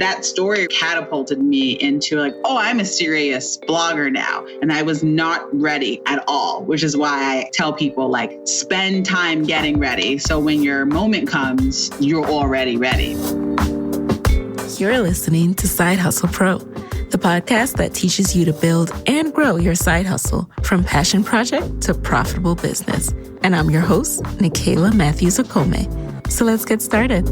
that story catapulted me into like, oh, I'm a serious blogger now. And I was not ready at all, which is why I tell people like, spend time getting ready. So when your moment comes, you're already ready. You're listening to Side Hustle Pro, the podcast that teaches you to build and grow your side hustle from passion project to profitable business. And I'm your host, Nicaila Matthews-Okome. So let's get started.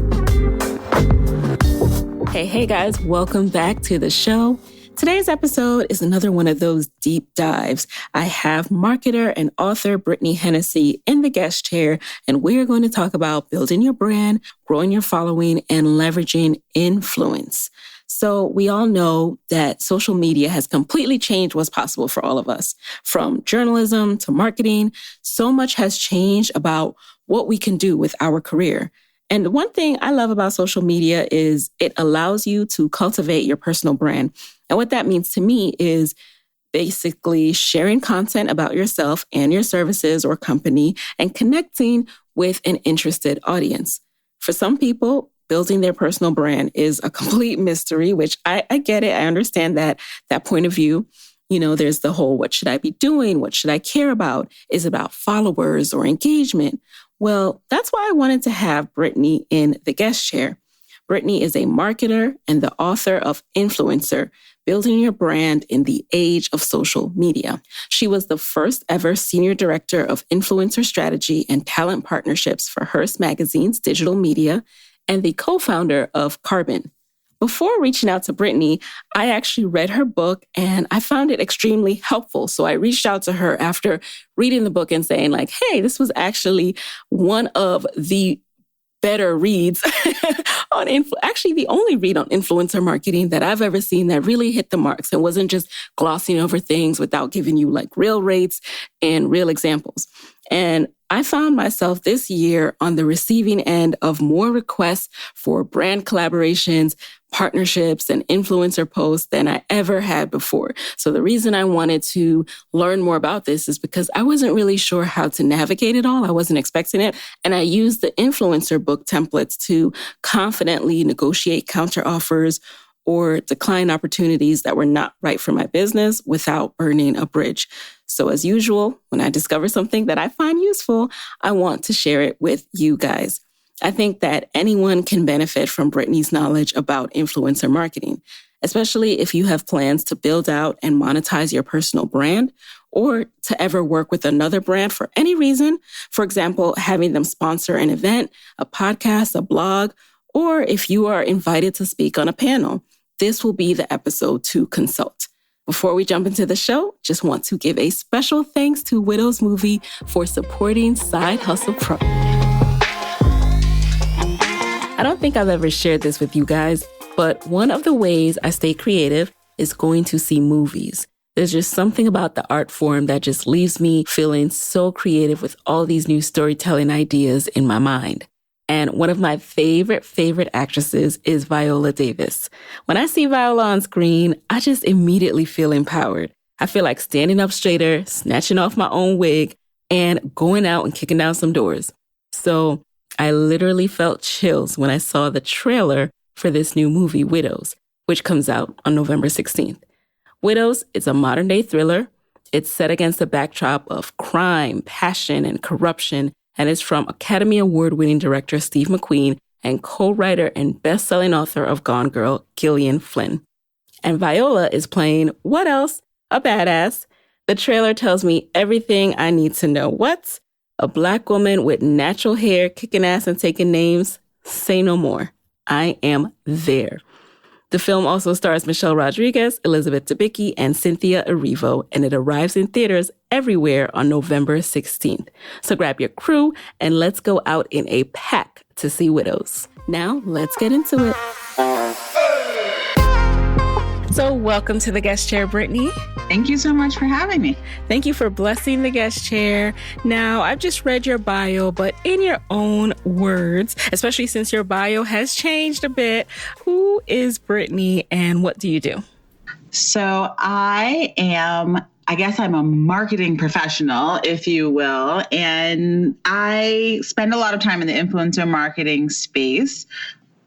Hey guys, welcome back to the show. Today's episode is another one of those deep dives. I have marketer and author Brittany Hennessy in the guest chair, and we are going to talk about building your brand, growing your following, and leveraging influence. So we all know that social media has completely changed what's possible for all of us. From journalism to marketing, so much has changed about what we can do with our career. And one thing I love about social media is it allows you to cultivate your personal brand. And what that means to me is basically sharing content about yourself and your services or company and connecting with an interested audience. For some people, building their personal brand is a complete mystery, which I get it. I understand that point of view. You know, there's the whole, what should I be doing? What should I care about? Is it about followers or engagement? Well, that's why I wanted to have Brittany in the guest chair. Brittany is a marketer and the author of Influencer, Building Your Brand in the Age of Social Media. She was the first ever senior director of influencer strategy and talent partnerships for Hearst Magazine's digital media and the co-founder of Carbon. Before reaching out to Brittany, I actually read her book and I found it extremely helpful. So I reached out to her after reading the book and saying like, hey, this was actually one of the better reads on actually the only read on influencer marketing that I've ever seen that really hit the marks and wasn't just glossing over things without giving you like real rates and real examples. And I found myself this year on the receiving end of more requests for brand collaborations, partnerships, and influencer posts than I ever had before. So the reason I wanted to learn more about this is because I wasn't really sure how to navigate it all. I wasn't expecting it. And I used the influencer book templates to confidently negotiate counteroffers or decline opportunities that were not right for my business without burning a bridge. So as usual, when I discover something that I find useful, I want to share it with you guys. I think that anyone can benefit from Brittany's knowledge about influencer marketing, especially if you have plans to build out and monetize your personal brand or to ever work with another brand for any reason. For example, having them sponsor an event, a podcast, a blog, or if you are invited to speak on a panel. This will be the episode to consult. Before we jump into the show, just want to give a special thanks to Widows Movie for supporting Side Hustle Pro. I don't think I've ever shared this with you guys, but one of the ways I stay creative is going to see movies. There's just something about the art form that just leaves me feeling so creative with all these new storytelling ideas in my mind. And one of my favorite actresses is Viola Davis. When I see Viola on screen, I just immediately feel empowered. I feel like standing up straighter, snatching off my own wig, and going out and kicking down some doors. So I literally felt chills when I saw the trailer for this new movie, Widows, which comes out on November 16th. Widows is a modern-day thriller. It's set against the backdrop of crime, passion, and corruption, and is from Academy Award-winning director Steve McQueen and co-writer and best-selling author of Gone Girl, Gillian Flynn. And Viola is playing, what else? A badass. The trailer tells me everything I need to know. What? A Black woman with natural hair, kicking ass and taking names? Say no more. I am there. The film also stars Michelle Rodriguez, Elizabeth Debicki, and Cynthia Erivo, and it arrives in theaters everywhere on November 16th. So grab your crew and let's go out in a pack to see Widows. Now, let's get into it. So welcome to the guest chair, Brittany. Thank you so much for having me. Thank you for blessing the guest chair. Now, I've just read your bio, but in your own words, especially since your bio has changed a bit, who is Brittany and what do you do? So I guess I'm a marketing professional, if you will, and I spend a lot of time in the influencer marketing space.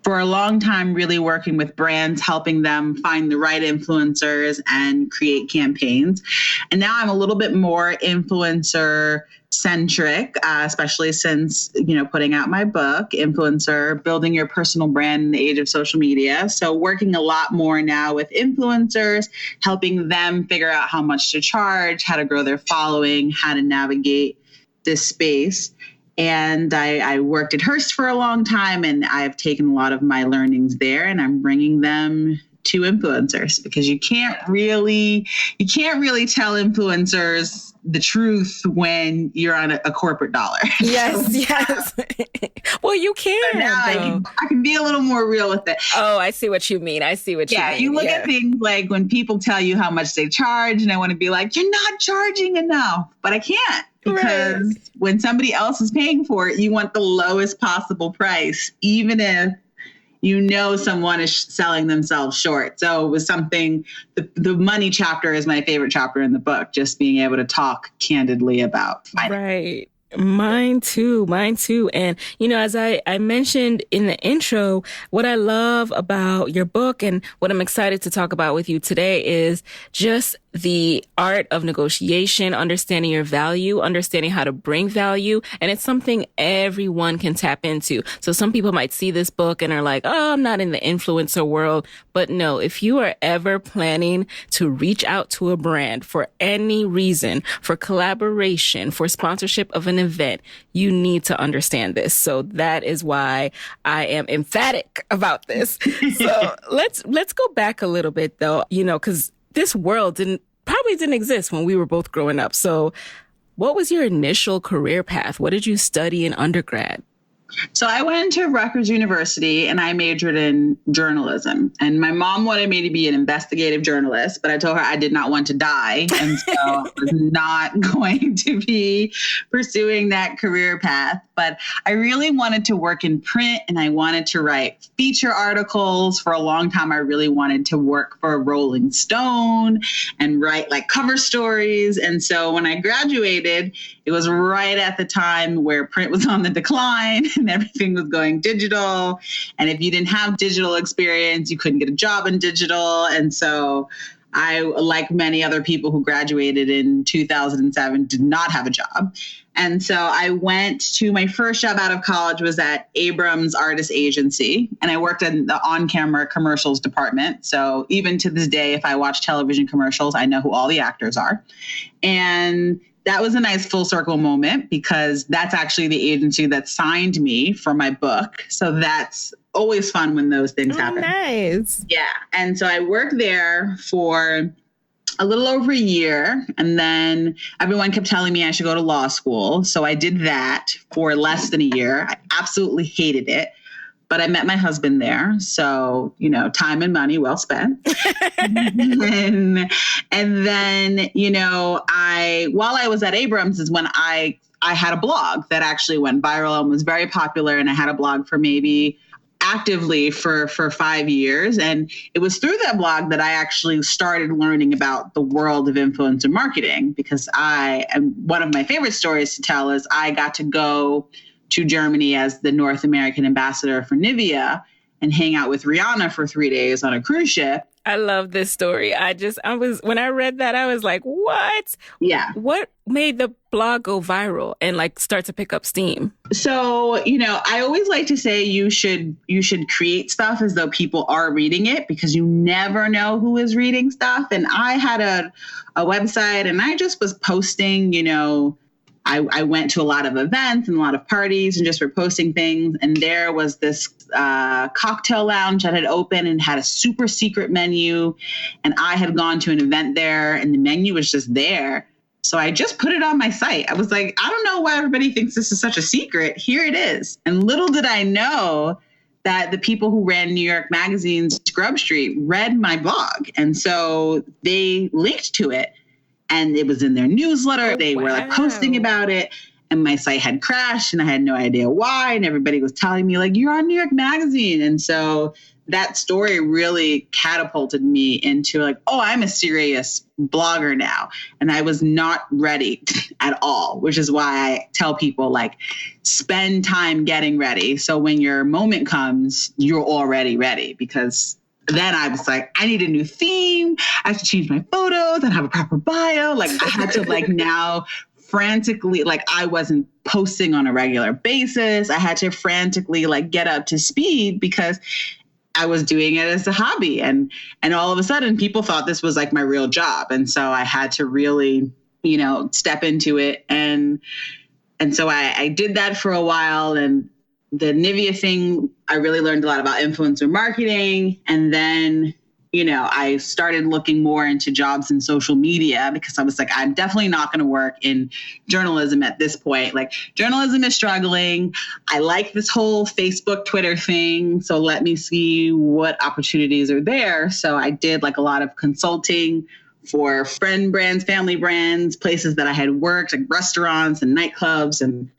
for a long time really working with brands, helping them find the right influencers and create campaigns. And now I'm a little bit more influencer centric, especially since, putting out my book, Influencer, Building Your Personal Brand in the Age of Social Media. So working a lot more now with influencers, helping them figure out how much to charge, how to grow their following, how to navigate this space. And I worked at Hearst for a long time, and I've taken a lot of my learnings there, and I'm bringing them to influencers, because you can't really tell influencers the truth when you're on a corporate dollar. Yes. Well, you can. So now I can be a little more real with it. Oh, I see what you mean. Yeah, you look at things like when people tell you how much they charge, and I want to be like, you're not charging enough, but I can't. Because when somebody else is paying for it, you want the lowest possible price, even if someone is selling themselves short. So it was something, the money chapter is my favorite chapter in the book, just being able to talk candidly about finance. Right. Mine too. And, as I mentioned in the intro, what I love about your book and what I'm excited to talk about with you today is just the art of negotiation, understanding your value, understanding how to bring value. And it's something everyone can tap into. So some people might see this book and are like, oh, I'm not in the influencer world. But no, if you are ever planning to reach out to a brand for any reason, for collaboration, for sponsorship of an event, you need to understand this. So that is why I am emphatic about this. So let's go back a little bit though, because this world probably didn't exist when we were both growing up. So what was your initial career path? What did you study in undergrad? So I went to Rutgers University and I majored in journalism. And my mom wanted me to be an investigative journalist, but I told her I did not want to die. And so I was not going to be pursuing that career path. But I really wanted to work in print and I wanted to write feature articles. For a long time, I really wanted to work for Rolling Stone and write like cover stories. And so when I graduated, it was right at the time where print was on the decline and everything was going digital. And if you didn't have digital experience, you couldn't get a job in digital. And so I, like many other people who graduated in 2007, did not have a job. And so I went to my first job out of college was at Abrams Artist Agency. And I worked in the on-camera commercials department. So even to this day, if I watch television commercials, I know who all the actors are. And that was a nice full circle moment because that's actually the agency that signed me for my book. So that's always fun when those things happen. Nice. Yeah. And so I worked there for a little over a year. And then everyone kept telling me I should go to law school. So I did that for less than a year. I absolutely hated it. But I met my husband there. So, time and money well spent. and then, while I was at Abrams is when I had a blog that actually went viral and was very popular. And I had a blog for maybe actively for 5 years. And it was through that blog that I actually started learning about the world of influencer marketing, because one of my favorite stories to tell is I got to go to Germany as the North American ambassador for Nivea and hang out with Rihanna for 3 days on a cruise ship. I love this story. When I read that, I was like, what? Yeah. What made the blog go viral and start to pick up steam? So, I always like to say you should create stuff as though people are reading it, because you never know who is reading stuff. And I had a website and I just was posting, I went to a lot of events and a lot of parties and just were posting things. And there was this cocktail lounge that had opened and had a super secret menu. And I had gone to an event there and the menu was just there. So I just put it on my site. I was like, I don't know why everybody thinks this is such a secret. Here it is. And little did I know that the people who ran New York Magazine's Scrub Street read my blog. And so they linked to it. And it was in their newsletter. They were posting about it. And my site had crashed and I had no idea why. And everybody was telling me you're on New York Magazine. And so that story really catapulted me into like, oh, I'm a serious blogger now. And I was not ready at all, which is why I tell people like, spend time getting ready. So when your moment comes, you're already ready. Because then I was like, I need a new theme. I have to change my photos and have a proper bio. Like I had to like now frantically, like I wasn't posting on a regular basis. I had to frantically like get up to speed because I was doing it as a hobby. And all of a sudden people thought this was like my real job. And so I had to really, step into it. And so I did that for a while. And the Nivea thing, I really learned a lot about influencer marketing. And then, I started looking more into jobs in social media because I was like, I'm definitely not going to work in journalism at this point. Like journalism is struggling. I like this whole Facebook, Twitter thing. So let me see what opportunities are there. So I did like a lot of consulting for friend brands, family brands, places that I had worked, like restaurants and nightclubs, and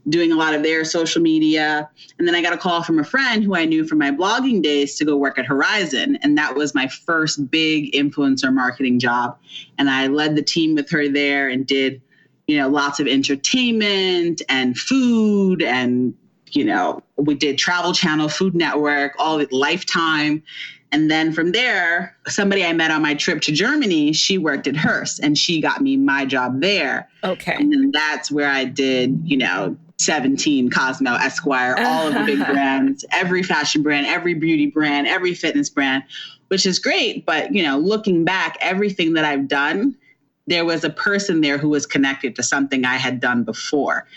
doing a lot of their social media. And then I got a call from a friend who I knew from my blogging days to go work at Horizon. And that was my first big influencer marketing job. And I led the team with her there and did, lots of entertainment and food. And, we did Travel Channel, Food Network, all of it, Lifetime. And then from there, somebody I met on my trip to Germany, she worked at Hearst and she got me my job there. Okay. And then that's where I did, 17, Cosmo, Esquire, all of the big brands, every fashion brand, every beauty brand, every fitness brand, which is great. But, looking back, everything that I've done, there was a person there who was connected to something I had done before.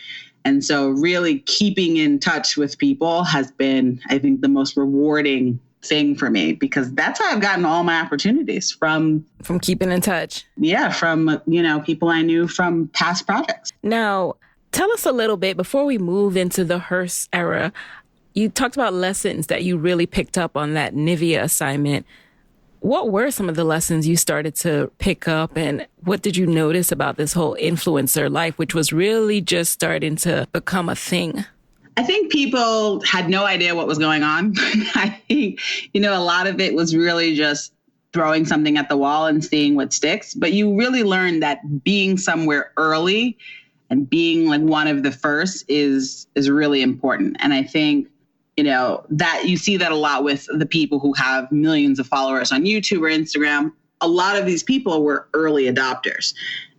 And so really keeping in touch with people has been, I think, the most rewarding thing for me, because that's how I've gotten all my opportunities from keeping in touch. Yeah. From, people I knew from past projects. Now, tell us a little bit before we move into the Hearst era. You talked about lessons that you really picked up on that Nivea assignment. What were some of the lessons you started to pick up, and what did you notice about this whole influencer life, which was really just starting to become a thing? I think people had no idea what was going on. I think, a lot of it was really just throwing something at the wall and seeing what sticks. But you really learn that being somewhere early and being like one of the first is really important. And I think, that you see that a lot with the people who have millions of followers on YouTube or Instagram. A lot of these people were early adopters.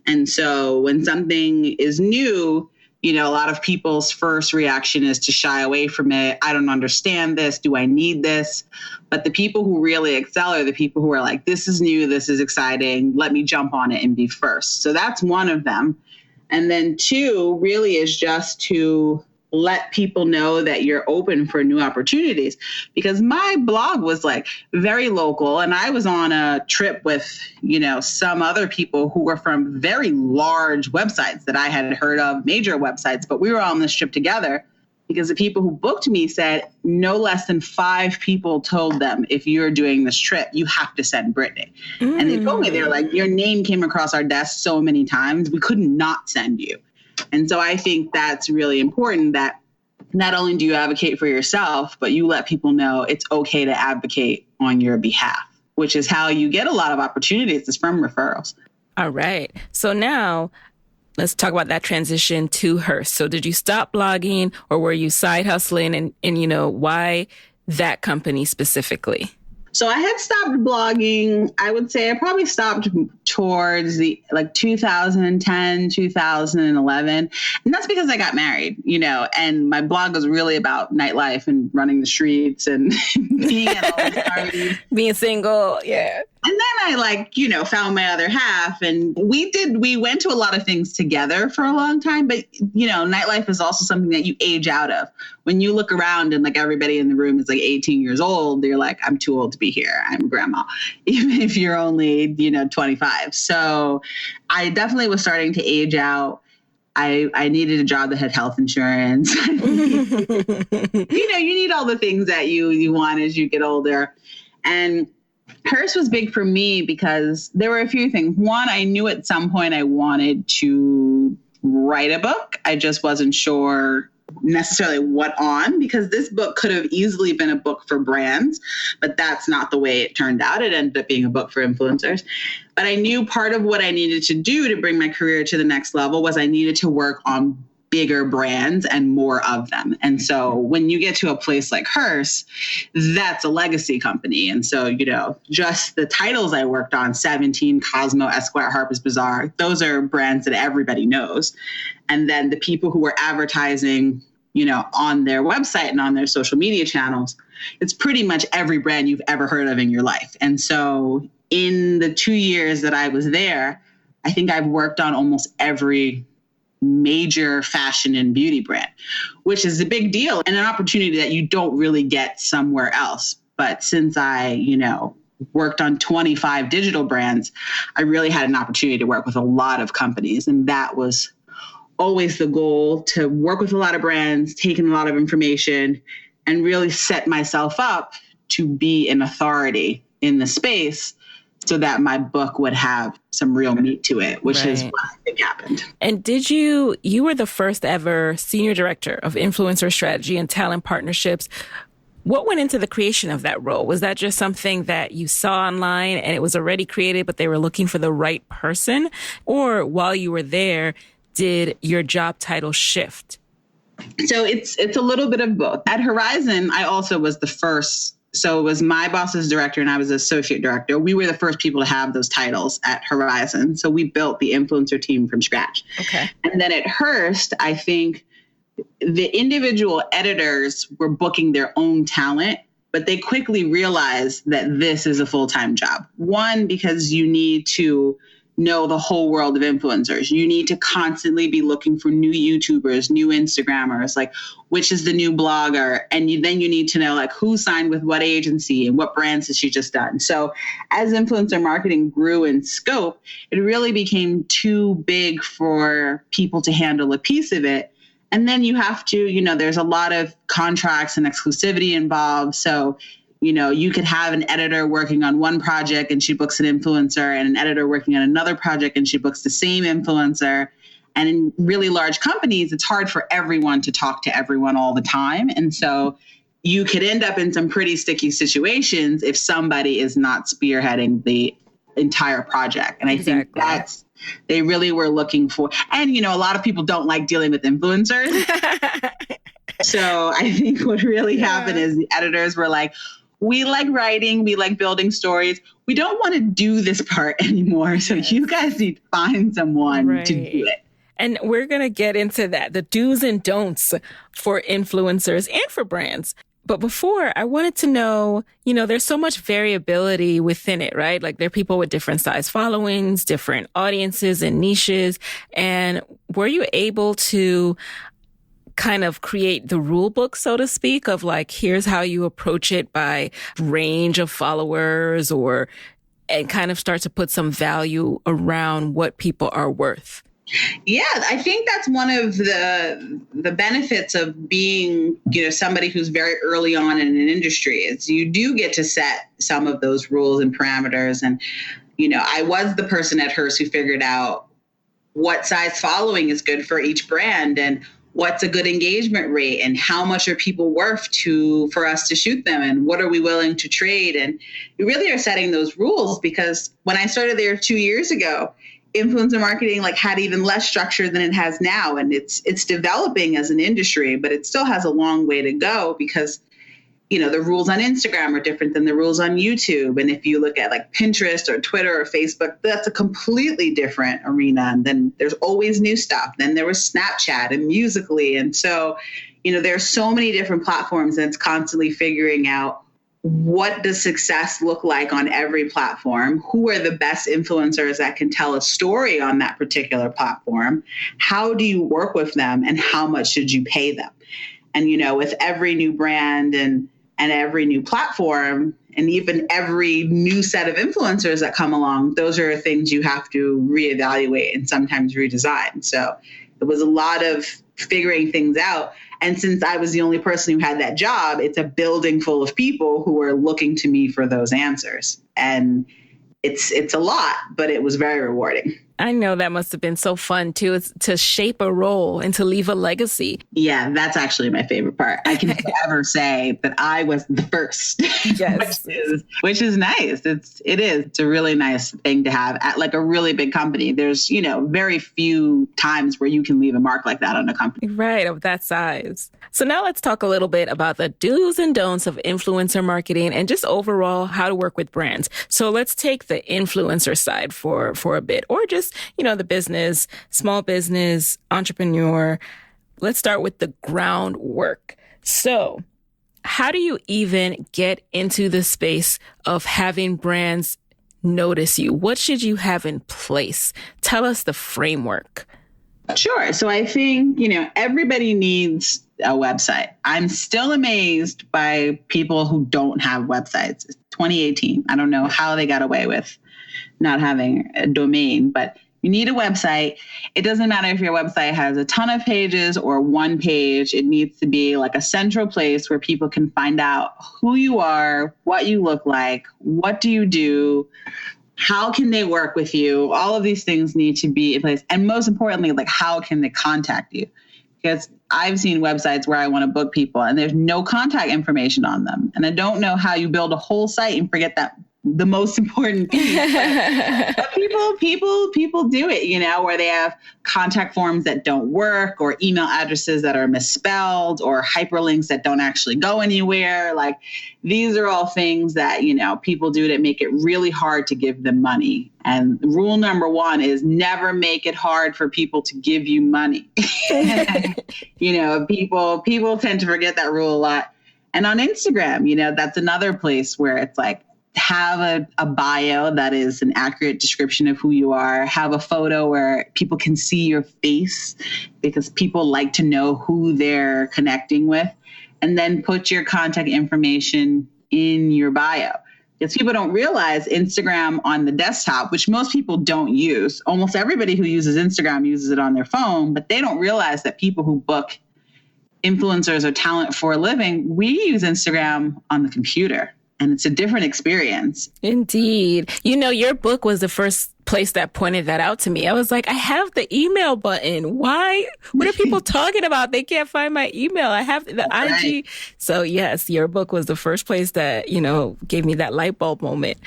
And so when something is new, a lot of people's first reaction is to shy away from it. I don't understand this. Do I need this? But the people who really excel are the people who are like, this is new. This is exciting. Let me jump on it and be first. So that's one of them. And then two really is just to let people know that you're open for new opportunities, because my blog was like very local. And I was on a trip with, some other people who were from very large websites that I had heard of, major websites, but we were on this trip together because the people who booked me said no less than 5 people told them, if you're doing this trip, you have to send Brittany. And they told me, they're like, your name came across our desk so many times, we could not send you. And so I think that's really important, that not only do you advocate for yourself, but you let people know it's okay to advocate on your behalf, which is how you get a lot of opportunities, is from referrals. All right. So now let's talk about that transition to Hearst. So did you stop blogging, or were you side hustling, and why that company specifically? So I had stopped blogging. I would say I probably stopped towards the 2010, 2011. And that's because I got married, and my blog was really about nightlife and running the streets and being at all the parties. Being single. Yeah. And then I found my other half, and we went to a lot of things together for a long time. But, nightlife is also something that you age out of. When you look around and everybody in the room is 18 years old, you're like, I'm too old to be here. I'm grandma, even if you're only, 25. So I definitely was starting to age out. I needed a job that had health insurance. You need all the things that you want as you get older. And Hearst was big for me because there were a few things. One, I knew at some point I wanted to write a book. I just wasn't sure necessarily what on, because this book could have easily been a book for brands, but that's not the way it turned out. It ended up being a book for influencers. But I knew part of what I needed to do to bring my career to the next level was I needed to work on bigger brands and more of them. And so when you get to a place like Hearst, that's a legacy company. And so, just the titles I worked on, 17, Cosmo, Esquire, Harper's Bazaar, those are brands that everybody knows. And then the people who were advertising, on their website and on their social media channels, it's pretty much every brand you've ever heard of in your life. And so in the 2 years that I was there, I think I've worked on almost every major fashion and beauty brand, which is a big deal and an opportunity that you don't really get somewhere else. But since I, worked on 25 digital brands, I really had an opportunity to work with a lot of companies. And that was always the goal, to work with a lot of brands, take in a lot of information, and really set myself up to be an authority in the space so that my book would have some real meat to it, which is what I think happened. And you were the first ever senior director of influencer strategy and talent partnerships. What went into the creation of that role? Was that just something that you saw online and it was already created, but they were looking for the right person? Or while you were there, did your job title shift? So it's a little bit of both. At Horizon, I also was the first. So it was my boss's director and I was associate director. We were the first people to have those titles at Horizon. So we built the influencer team from scratch. Okay. And then at Hearst, I think the individual editors were booking their own talent, but they quickly realized that this is a full-time job. One, because you need to know the whole world of influencers. You need to constantly be looking for new YouTubers, new Instagrammers, like which is the new blogger. And then you need to know like who signed with what agency and what brands has she just done. So as influencer marketing grew in scope, it really became too big for people to handle a piece of it. And then you have to, there's a lot of contracts and exclusivity involved. So you could have an editor working on one project and she books an influencer, and an editor working on another project and she books the same influencer. And in really large companies, it's hard for everyone to talk to everyone all the time. And so you could end up in some pretty sticky situations if somebody is not spearheading the entire project. And I think they really were looking for, and a lot of people don't like dealing with influencers. So I think what really happened is the editors were like, we like writing, we like building stories. We don't want to do this part anymore. So you guys need to find someone to do it. And we're going to get into that, the do's and don'ts for influencers and for brands. But before, I wanted to know, there's so much variability within it, right? Like there are people with different size followings, different audiences and niches. And were you able to kind of create the rule book, so to speak, of like, here's how you approach it by range of followers, and kind of start to put some value around what people are worth? Yeah, I think that's one of the benefits of being, somebody who's very early on in an industry is you do get to set some of those rules and parameters. And, I was the person at Hearst who figured out what size following is good for each brand and what's a good engagement rate and how much are people worth for us to shoot them and what are we willing to trade. And you really are setting those rules because when I started there 2 years ago, influencer marketing had even less structure than it has now. And it's developing as an industry, but it still has a long way to go because, the rules on Instagram are different than the rules on YouTube. And if you look at Pinterest or Twitter or Facebook, that's a completely different arena. And then there's always new stuff. Then there was Snapchat and Musical.ly. And so, there's so many different platforms and it's constantly figuring out what does success look like on every platform? Who are the best influencers that can tell a story on that particular platform? How do you work with them and how much should you pay them? And, with every new brand and every new platform and even every new set of influencers that come along, those are things you have to reevaluate and sometimes redesign. So it was a lot of figuring things out. And since I was the only person who had that job, it's a building full of people who are looking to me for those answers. And it's a lot, but it was very rewarding. I know that must have been so fun too. It's to shape a role and to leave a legacy. Yeah, that's actually my favorite part. I can forever say that I was the first. Yes. which is nice. It's a really nice thing to have at like a really big company. There's, very few times where you can leave a mark like that on a company. Right, of that size. So now let's talk a little bit about the do's and don'ts of influencer marketing and just overall how to work with brands. So let's take the influencer side for a bit, or just, the business, small business, entrepreneur. Let's start with the groundwork. So how do you even get into the space of having brands notice you? What should you have in place? Tell us the framework. Sure. So I think, everybody needs a website. I'm still amazed by people who don't have websites. It's 2018. I don't know how they got away with not having a domain, but you need a website. It doesn't matter if your website has a ton of pages or one page. It needs to be like a central place where people can find out who you are, what you look like, what do you do, how can they work with you? All of these things need to be in place. And most importantly, like, how can they contact you? Because I've seen websites where I want to book people and there's no contact information on them. And I don't know how you build a whole site and forget that the most important piece. But people do it, where they have contact forms that don't work, or email addresses that are misspelled, or hyperlinks that don't actually go anywhere. Like, these are all things that, people do to make it really hard to give them money. And rule number one is never make it hard for people to give you money. People tend to forget that rule a lot. And on Instagram, that's another place where it's like, have a bio that is an accurate description of who you are. Have a photo where people can see your face, because people like to know who they're connecting with. And then put your contact information in your bio. Because people don't realize Instagram on the desktop, which most people don't use. Almost everybody who uses Instagram uses it on their phone, but they don't realize that people who book influencers or talent for a living, we use Instagram on the computer. And it's a different experience. Indeed. Your book was the first place that pointed that out to me. I was like, I have the email button. Why? What are people talking about? They can't find my email. I have the Right. IG. So yes, your book was the first place that, gave me that light bulb moment.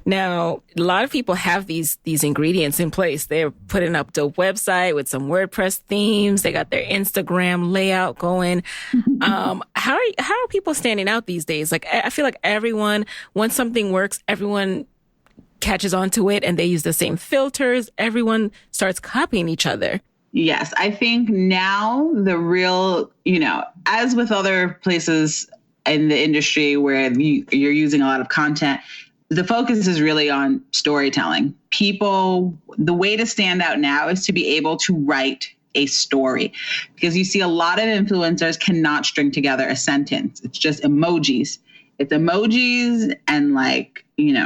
Now, a lot of people have these ingredients in place. They're putting up the website with some WordPress themes. They got their Instagram layout going. How are people standing out these days? Like, I feel like everyone, once something works, everyone catches onto it and they use the same filters. Everyone starts copying each other. Yes, I think now the real, as with other places in the industry where you're using a lot of content, the focus is really on storytelling. The way to stand out now is to be able to write a story, because you see a lot of influencers cannot string together a sentence. It's just emojis. It's emojis and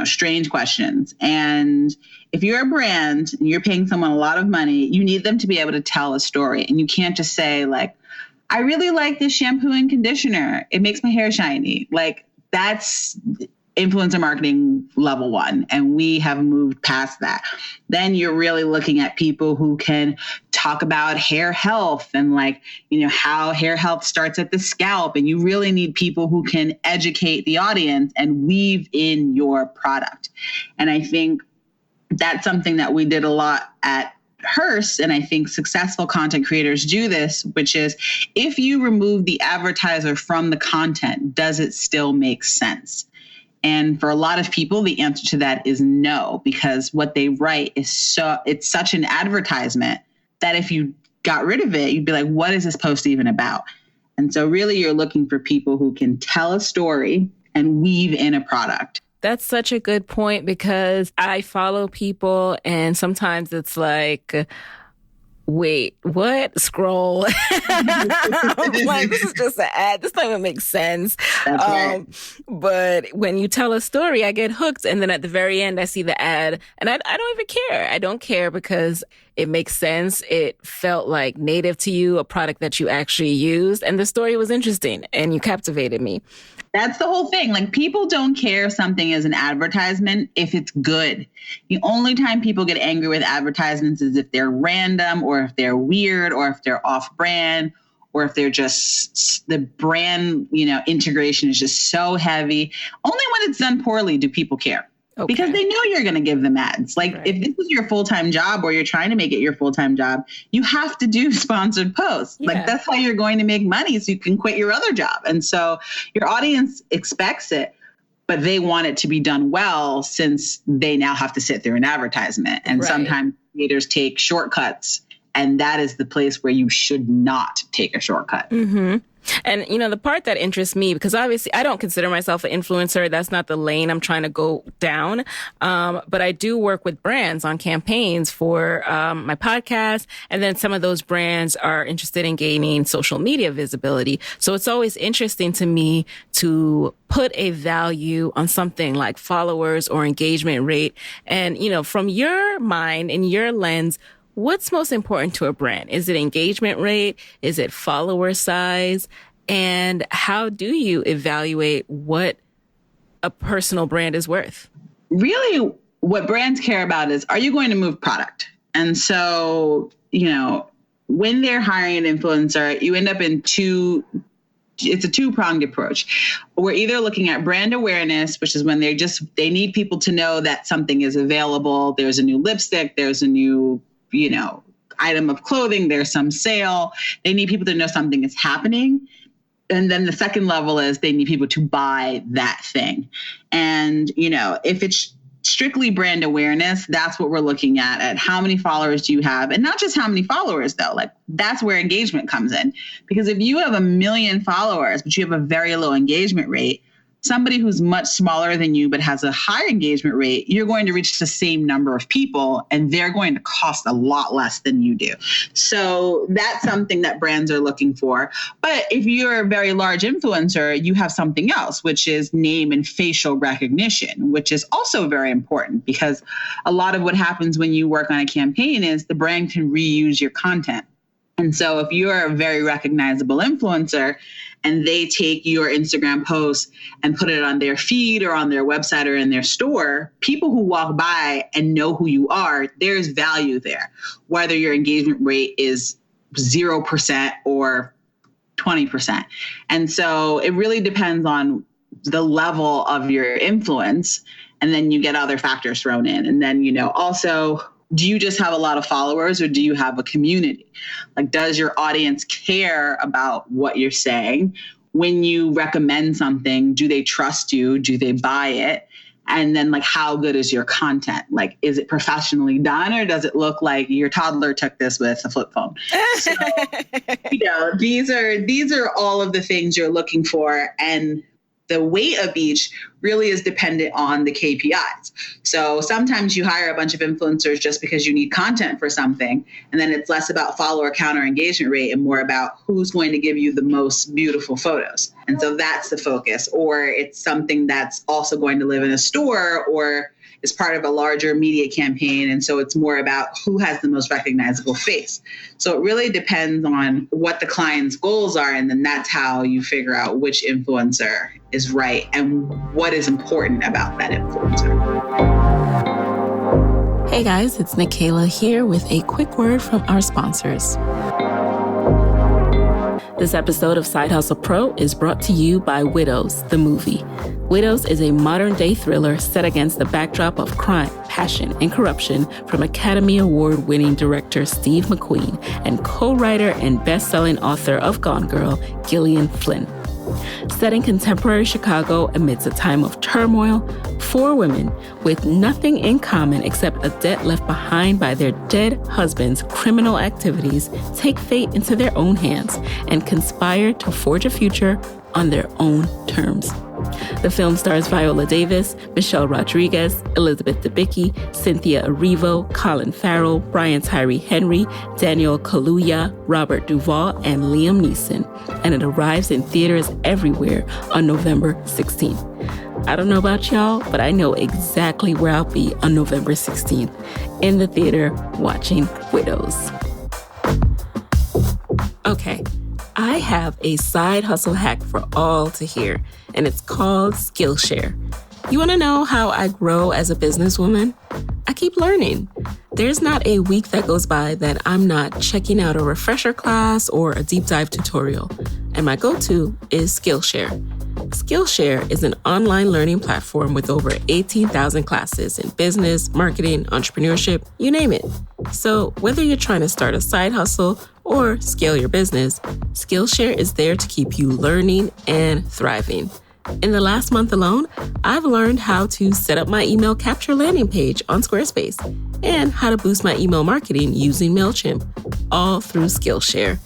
strange questions. And if you're a brand and you're paying someone a lot of money, you need them to be able to tell a story. And you can't just say I really like this shampoo and conditioner. It makes my hair shiny. That's influencer marketing level 1. And we have moved past that. Then you're really looking at people who can talk about hair health and how hair health starts at the scalp. And you really need people who can educate the audience and weave in your product. And I think that's something that we did a lot at Hearst. And I think successful content creators do this, which is, if you remove the advertiser from the content, does it still make sense? And for a lot of people, the answer to that is no, because what they write is it's such an advertisement that if you got rid of it, you'd be like, what is this post even about? And so really you're looking for people who can tell a story and weave in a product. That's such a good point, because I follow people and sometimes it's like, wait, what? Scroll. I'm like, this is just an ad. This doesn't make sense. That's right. But when you tell a story, I get hooked. And then at the very end, I see the ad and I don't even care. I don't care because it makes sense. It felt like native to you, a product that you actually used. And the story was interesting and you captivated me. That's the whole thing. Like, people don't care if something is an advertisement if it's good. The only time people get angry with advertisements is if they're random, or if they're weird, or if they're off brand, or if they're just, the brand, integration is just so heavy. Only when it's done poorly do people care. Okay. Because they know you're going to give them ads. Like, right. If this is your full-time job, or you're trying to make it your full-time job, you have to do sponsored posts. Yeah. Like, that's how you're going to make money, so you can quit your other job. And so your audience expects it, but they want it to be done well, since they now have to sit through an advertisement. And right. Sometimes creators take shortcuts, and that is the place where you should not take a shortcut. Mm-hmm. And, the part that interests me, because obviously I don't consider myself an influencer. That's not the lane I'm trying to go down. But I do work with brands on campaigns for my podcast. And then some of those brands are interested in gaining social media visibility. So it's always interesting to me to put a value on something like followers or engagement rate. And, from your mind and your lens, what's most important to a brand? Is it engagement rate? Is it follower size? And how do you evaluate what a personal brand is worth? Really, what brands care about is, are you going to move product? And so, when they're hiring an influencer, you end up in it's a two-pronged approach. We're either looking at brand awareness, which is when they need people to know that something is available. There's a new lipstick, there's a new item of clothing, there's some sale. They need people to know something is happening. And then the second level is they need people to buy that thing. And, if it's strictly brand awareness, that's what we're looking at how many followers do you have? And not just how many followers, though. Like, that's where engagement comes in. Because if you have 1 million followers, but you have a very low engagement rate, somebody who's much smaller than you but has a high engagement rate, you're going to reach the same number of people, and they're going to cost a lot less than you do. So that's something that brands are looking for. But if you're a very large influencer, you have something else, which is name and facial recognition, which is also very important, because a lot of what happens when you work on a campaign is the brand can reuse your content. And so if you're a very recognizable influencer and they take your Instagram post and put it on their feed or on their website or in their store, people who walk by and know who you are, there's value there, whether your engagement rate is 0% or 20%. And so it really depends on the level of your influence. And then you get other factors thrown in. And then, also, do you just have a lot of followers, or do you have a community? Like, does your audience care about what you're saying? When you recommend something, do they trust you? Do they buy it? And then, like, how good is your content? Like, is it professionally done, or does it look like your toddler took this with a flip phone? So, these are all of the things you're looking for. And the weight of each really is dependent on the KPIs. So sometimes you hire a bunch of influencers just because you need content for something, and then it's less about follower count or engagement rate and more about who's going to give you the most beautiful photos. And so that's the focus. Or it's something that's also going to live in a store or is part of a larger media campaign. And so it's more about who has the most recognizable face. So it really depends on what the client's goals are. And then that's how you figure out which influencer is right and what is important about that influencer. Hey guys, it's Nikayla here with a quick word from our sponsors. This episode of Side Hustle Pro is brought to you by Widows, the movie. Widows is a modern-day thriller set against the backdrop of crime, passion, and corruption from Academy Award-winning director Steve McQueen and co-writer and best-selling author of Gone Girl, Gillian Flynn. Set in contemporary Chicago amidst a time of turmoil, 4 women with nothing in common except a debt left behind by their dead husband's criminal activities take fate into their own hands and conspire to forge a future on their own terms. The film stars Viola Davis, Michelle Rodriguez, Elizabeth Debicki, Cynthia Erivo, Colin Farrell, Tyree Henry, Daniel Kaluuya, Robert Duvall, and Liam Neeson, and it arrives in theaters everywhere on November 16th. I don't know about y'all, but I know exactly where I'll be on November 16th, in the theater watching Widows. Okay, I have a side hustle hack for all to hear. and it's called Skillshare. You want to know how I grow as a businesswoman? I keep learning. There's not a week that goes by that I'm not checking out a refresher class or a deep dive tutorial. And my go-to is Skillshare. Skillshare is an online learning platform with over 18,000 classes in business, marketing, entrepreneurship, you name it. So whether you're trying to start a side hustle or scale your business, Skillshare is there to keep you learning and thriving. In the last month alone, I've learned how to set up my email capture landing page on Squarespace and how to boost my email marketing using MailChimp, all through Skillshare.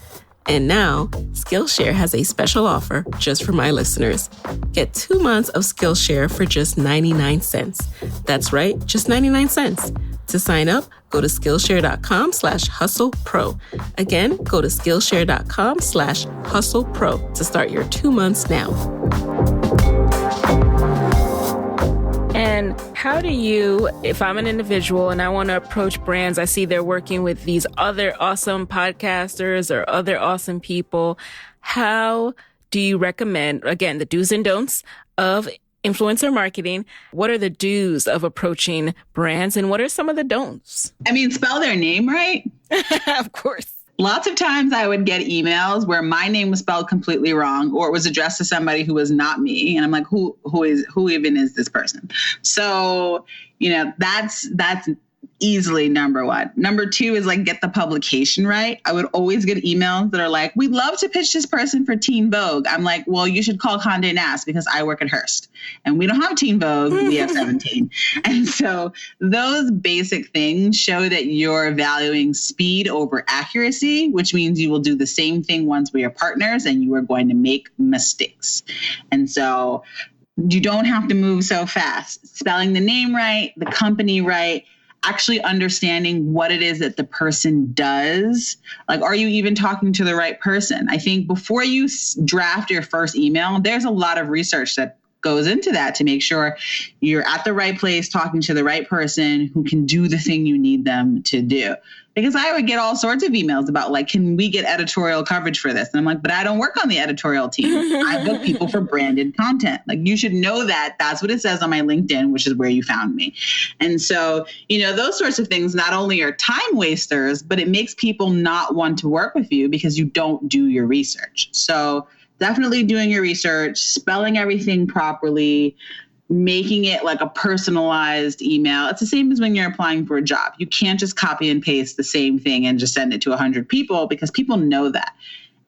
And now, Skillshare has a special offer just for my listeners. Get 2 months of Skillshare for just 99 cents. That's right, just 99 cents. To sign up, go to Skillshare.com/hustlepro. Again, go to Skillshare.com/hustlepro to start your 2 months now. And how do you, if I'm an individual and I want to approach brands, I see they're working with these other awesome podcasters or other awesome people. How do you recommend, again, the do's and don'ts of influencer marketing? What are the do's of approaching brands and what are some of the don'ts? I mean, spell their name right. Of course. Lots of times I would get emails where my name was spelled completely wrong or it was addressed to somebody who was not me. And I'm like, who even is this person? So, that's easily number one. Number two is like, get the publication right. I would always get emails that are like, we'd love to pitch this person for Teen Vogue. I'm like, well, you should call Condé Nast because I work at Hearst and we don't have Teen Vogue. We have 17. And so those basic things show that you're valuing speed over accuracy, which means you will do the same thing once we are partners and you are going to make mistakes. And so you don't have to move so fast. Spelling the name right, the company right, actually understanding what it is that the person does. Like, are you even talking to the right person? I think before you draft your first email, there's a lot of research that goes into that to make sure you're at the right place, talking to the right person who can do the thing you need them to do. Because I would get all sorts of emails about like, can we get editorial coverage for this? And I'm like, but I don't work on the editorial team. I book people for branded content. Like, you should know that that's what it says on my LinkedIn, which is where you found me. And so, those sorts of things not only are time wasters, but it makes people not want to work with you because you don't do your research. So definitely doing your research, spelling everything properly, making it like a personalized email. It's the same as when you're applying for a job. You can't just copy and paste the same thing and just send it to 100 people because people know that.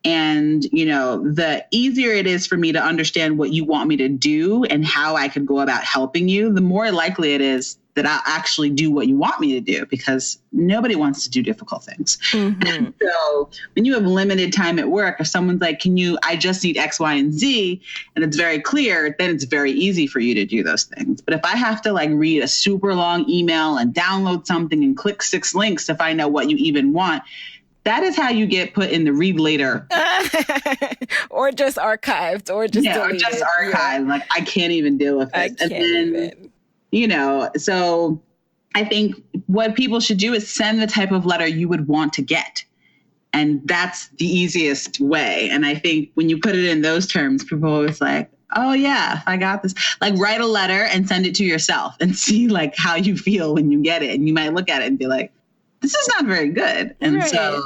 And, the easier it is for me to understand what you want me to do and how I could go about helping you, the more likely it is that I'll actually do what you want me to do because nobody wants to do difficult things. Mm-hmm. And so when you have limited time at work, if someone's like, I just need X, Y, and Z, and it's very clear, then it's very easy for you to do those things. But if I have to like read a super long email and download something and click 6 links to find out what you even want, that is how you get put in the read later. Or just archived or just deleted. Or just archived. Yeah. Like, I can't even deal with this. So I think what people should do is send the type of letter you would want to get. And that's the easiest way. And I think when you put it in those terms, people are always like, oh yeah, I got this. Like, write a letter and send it to yourself and see like how you feel when you get it. And you might look at it and be like, this is not very good. And so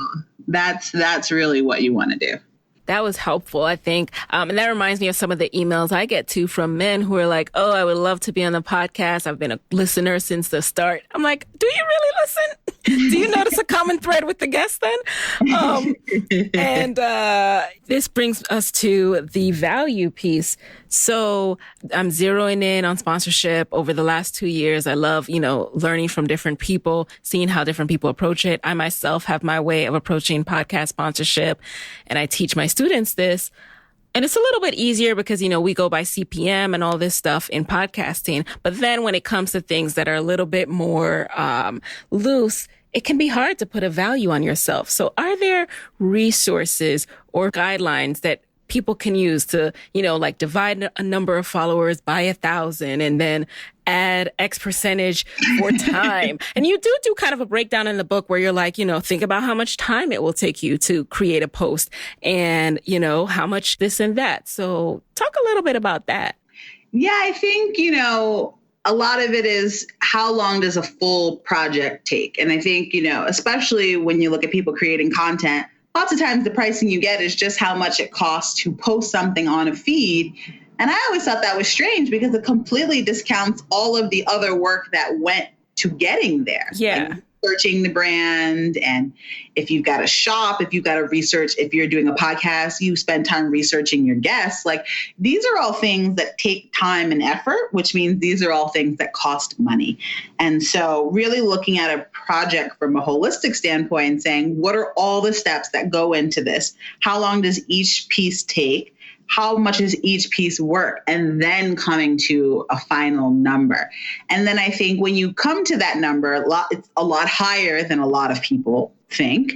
that's really what you want to do. That was helpful, I think. And that reminds me of some of the emails I get too from men who are like, oh, I would love to be on the podcast. I've been a listener since the start. I'm like, do you really listen? Do you notice a common thread with the guests then? And this brings us to the value piece. So I'm zeroing in on sponsorship over the last 2 years. I love, learning from different people, seeing how different people approach it. I myself have my way of approaching podcast sponsorship, and I teach my students this. And it's a little bit easier because, we go by CPM and all this stuff in podcasting. But then when it comes to things that are a little bit more loose, it can be hard to put a value on yourself. So are there resources or guidelines that people can use to, like divide a number of followers by 1,000 and then add X percentage for time. And you do kind of a breakdown in the book where you're like, think about how much time it will take you to create a post and, how much this and that. So talk a little bit about that. Yeah, I think, a lot of it is how long does a full project take? And I think, especially when you look at people creating content, lots of times the pricing you get is just how much it costs to post something on a feed. And I always thought that was strange because it completely discounts all of the other work that went to getting there. Yeah. Like searching the brand. And if you've got a shop, if you've got to research, if you're doing a podcast, you spend time researching your guests. Like these are all things that take time and effort, which means these are all things that cost money. And so really looking at a project from a holistic standpoint and saying, what are all the steps that go into this? How long does each piece take? How much is each piece work? And then coming to a final number. And then I think when you come to that number, it's a lot higher than a lot of people think.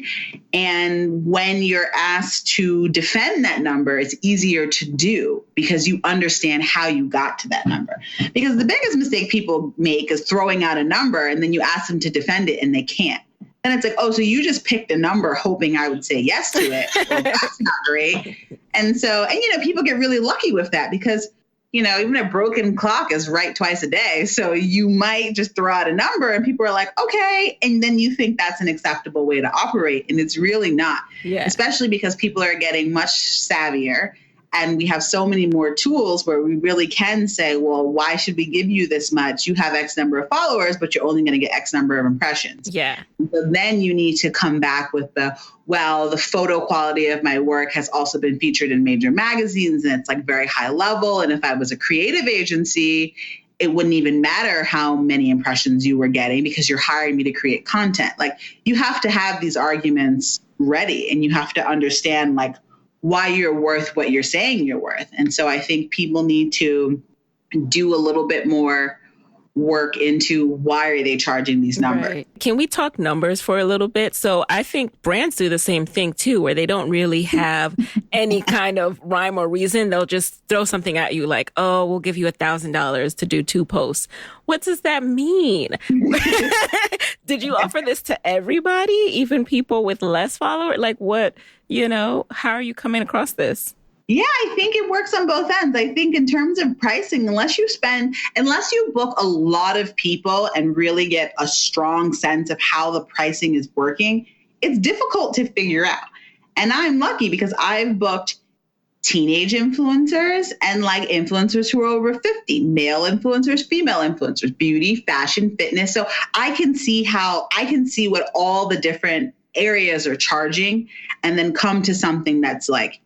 And when you're asked to defend that number, it's easier to do because you understand how you got to that number. Because the biggest mistake people make is throwing out a number and then you ask them to defend it and they can't. And it's like, oh, so you just picked a number hoping I would say yes to it. Well, that's not great. And so, and, people get really lucky with that because, even a broken clock is right twice a day. So you might just throw out a number and people are like, okay. And then you think that's an acceptable way to operate. And it's really not, especially because people are getting much savvier. And we have so many more tools where we really can say, well, why should we give you this much? You have X number of followers, but you're only going to get X number of impressions. Yeah. So then you need to come back with the photo quality of my work has also been featured in major magazines and it's like very high level. And if I was a creative agency, it wouldn't even matter how many impressions you were getting because you're hiring me to create content. Like you have to have these arguments ready and you have to understand like, why you're worth what you're saying you're worth. And so I think people need to do a little bit more work into why are they charging these numbers. Right. Can we talk numbers for a little bit? So I think brands do the same thing too, where they don't really have any kind of rhyme or reason. They'll just throw something at you like, oh, we'll give you $1,000 to do 2 posts. What does that mean? Did you offer this to everybody, even people with less followers? Like what, how are you coming across this? Yeah, I think it works on both ends. I think in terms of pricing, unless you book a lot of people and really get a strong sense of how the pricing is working, it's difficult to figure out. And I'm lucky because I've booked teenage influencers and like influencers who are over 50, male influencers, female influencers, beauty, fashion, fitness. So I can see what all the different areas are charging and then come to something that's like